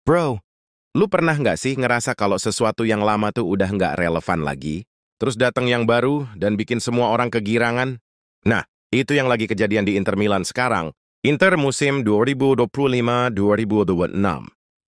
Bro, lu pernah nggak sih ngerasa kalau sesuatu yang lama tuh udah nggak relevan lagi? Terus datang yang baru dan bikin semua orang kegirangan? Nah, itu yang lagi kejadian di Inter Milan sekarang. Inter musim 2025-2026.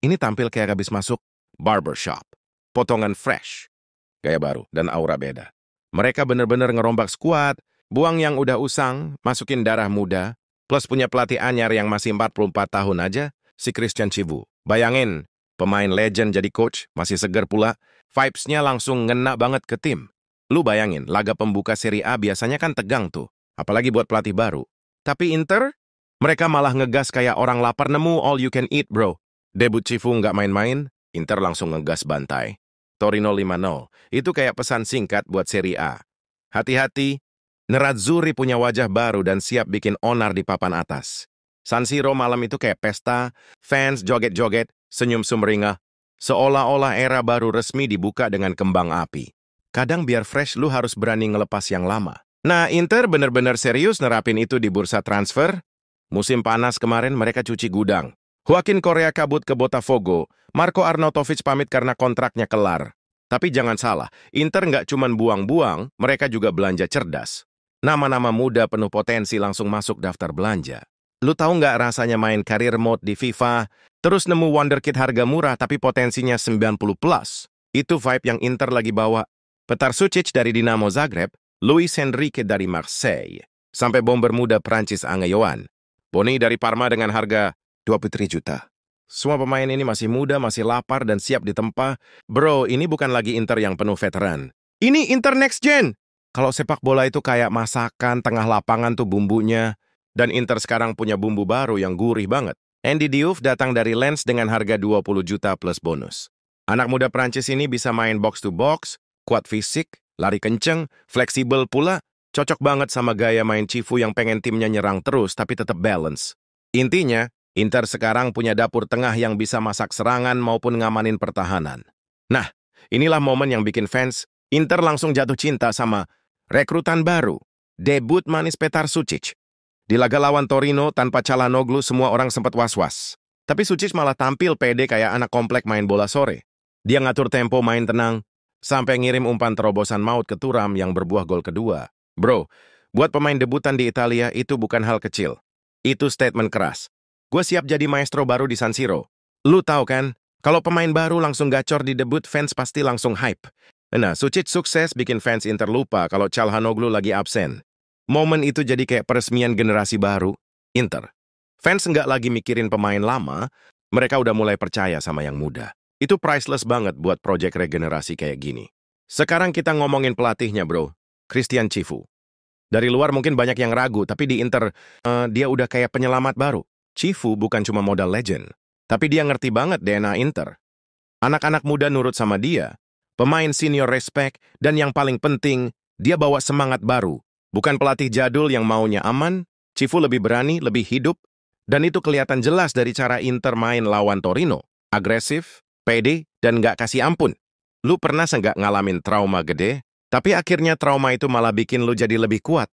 Ini tampil kayak habis masuk barbershop. Potongan fresh, gaya baru, dan aura beda. Mereka bener-bener ngerombak skuad, buang yang udah usang, masukin darah muda, plus punya pelatih anyar yang masih 44 tahun aja, si Christian Chivu. Bayangin, pemain legend jadi coach, masih seger pula, vibes-nya langsung ngena banget ke tim. Lu bayangin, laga pembuka Serie A biasanya kan tegang tuh, apalagi buat pelatih baru. Tapi Inter, mereka malah ngegas kayak orang lapar nemu all you can eat, bro. Debut Chivu nggak main-main, Inter langsung ngegas bantai. Torino 5-0, itu kayak pesan singkat buat Serie A. Hati-hati, Nerazzurri punya wajah baru dan siap bikin onar di papan atas. San Siro malam itu kayak pesta, fans joget-joget, senyum sumringah, seolah-olah era baru resmi dibuka dengan kembang api. Kadang biar fresh lu harus berani ngelepas yang lama. Nah, Inter bener-bener serius nerapin itu di bursa transfer. Musim panas kemarin mereka cuci gudang. Joaquin Correa kabut ke Botafogo, Marco Arnautovic pamit karena kontraknya kelar. Tapi jangan salah, Inter nggak cuman buang-buang, mereka juga belanja cerdas. Nama-nama muda penuh potensi langsung masuk daftar belanja. Lu tahu nggak rasanya main career mode di FIFA, terus nemu wonderkid harga murah tapi potensinya 90 plus? Itu vibe yang Inter lagi bawa. Petar Sucic dari Dinamo Zagreb, Luis Enrique dari Marseille, sampai bomber muda Prancis Angeyoan. Boni dari Parma dengan harga 23 juta. Semua pemain ini masih muda, masih lapar, dan siap ditempa. Bro, ini bukan lagi Inter yang penuh veteran. Ini Inter next gen! Kalau sepak bola itu kayak masakan, tengah lapangan tuh bumbunya. Dan Inter sekarang punya bumbu baru yang gurih banget. Andy Diouf datang dari Lens dengan harga 20 juta plus bonus. Anak muda Prancis ini bisa main box to box, kuat fisik, lari kenceng, fleksibel pula, cocok banget sama gaya main Chivu yang pengen timnya nyerang terus tapi tetap balance. Intinya, Inter sekarang punya dapur tengah yang bisa masak serangan maupun ngamanin pertahanan. Nah, inilah momen yang bikin fans Inter langsung jatuh cinta sama rekrutan baru, debut manis Petar Sucic. Di laga lawan Torino tanpa Calhanoglu semua orang sempat was-was. Tapi Sucic malah tampil pede kayak anak komplek main bola sore. Dia ngatur tempo main tenang, sampai ngirim umpan terobosan maut ke Thuram yang berbuah gol kedua. Bro, buat pemain debutan di Italia itu bukan hal kecil. Itu statement keras. Gue siap jadi maestro baru di San Siro. Lu tahu kan, kalau pemain baru langsung gacor di debut, fans pasti langsung hype. Nah, Sucic sukses bikin fans Inter lupa kalau Calhanoglu lagi absen. Momen itu jadi kayak peresmian generasi baru, Inter. Fans nggak lagi mikirin pemain lama, mereka udah mulai percaya sama yang muda. Itu priceless banget buat proyek regenerasi kayak gini. Sekarang kita ngomongin pelatihnya, bro. Christian Chivu. Dari luar mungkin banyak yang ragu, tapi di Inter, dia udah kayak penyelamat baru. Chivu bukan cuma modal legend, tapi dia ngerti banget DNA Inter. Anak-anak muda nurut sama dia, pemain senior respect, dan yang paling penting, dia bawa semangat baru. Bukan pelatih jadul yang maunya aman, Chivu lebih berani, lebih hidup, dan itu kelihatan jelas dari cara Inter main lawan Torino. Agresif, pede, dan nggak kasih ampun. Lu pernah nggak ngalamin trauma gede, tapi akhirnya trauma itu malah bikin lu jadi lebih kuat?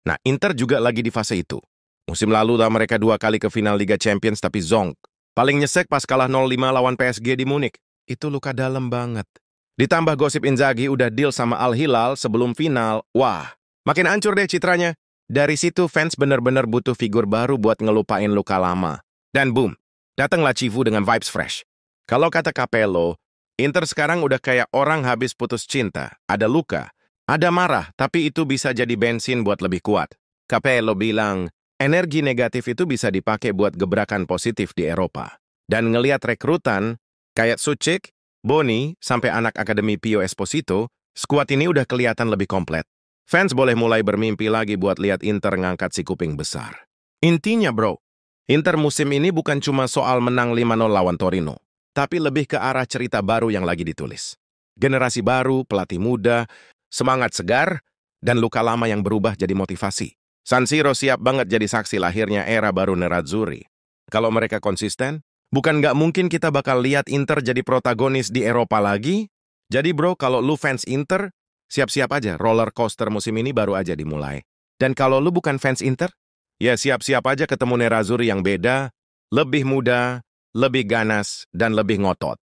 Nah, Inter juga lagi di fase itu. Musim lalu lah mereka 2 kali ke final Liga Champions tapi zonk. Paling nyesek pas kalah 0-5 lawan PSG di Munich. Itu luka dalam banget. Ditambah gosip Inzaghi udah deal sama Al Hilal sebelum final. Wah, makin hancur deh citranya. Dari situ fans bener-bener butuh figur baru buat ngelupain luka lama. Dan boom, datanglah Chivu dengan vibes fresh. Kalau kata Capello, Inter sekarang udah kayak orang habis putus cinta. Ada luka, ada marah, tapi itu bisa jadi bensin buat lebih kuat. Capello bilang, energi negatif itu bisa dipakai buat gebrakan positif di Eropa. Dan ngelihat rekrutan, kayak Sucic, Boni, sampai anak akademi Pio Esposito, skuad ini udah kelihatan lebih komplet. Fans boleh mulai bermimpi lagi buat lihat Inter ngangkat si kuping besar. Intinya bro, Inter musim ini bukan cuma soal menang 5-0 lawan Torino, tapi lebih ke arah cerita baru yang lagi ditulis. Generasi baru, pelatih muda, semangat segar, dan luka lama yang berubah jadi motivasi. San Siro siap banget jadi saksi lahirnya era baru Nerazzurri. Kalau mereka konsisten, bukan nggak mungkin kita bakal lihat Inter jadi protagonis di Eropa lagi. Jadi bro, kalau lu fans Inter, siap-siap aja, roller coaster musim ini baru aja dimulai. Dan kalau lu bukan fans Inter, ya siap-siap aja ketemu Nerazzurri yang beda, lebih muda, lebih ganas, dan lebih ngotot.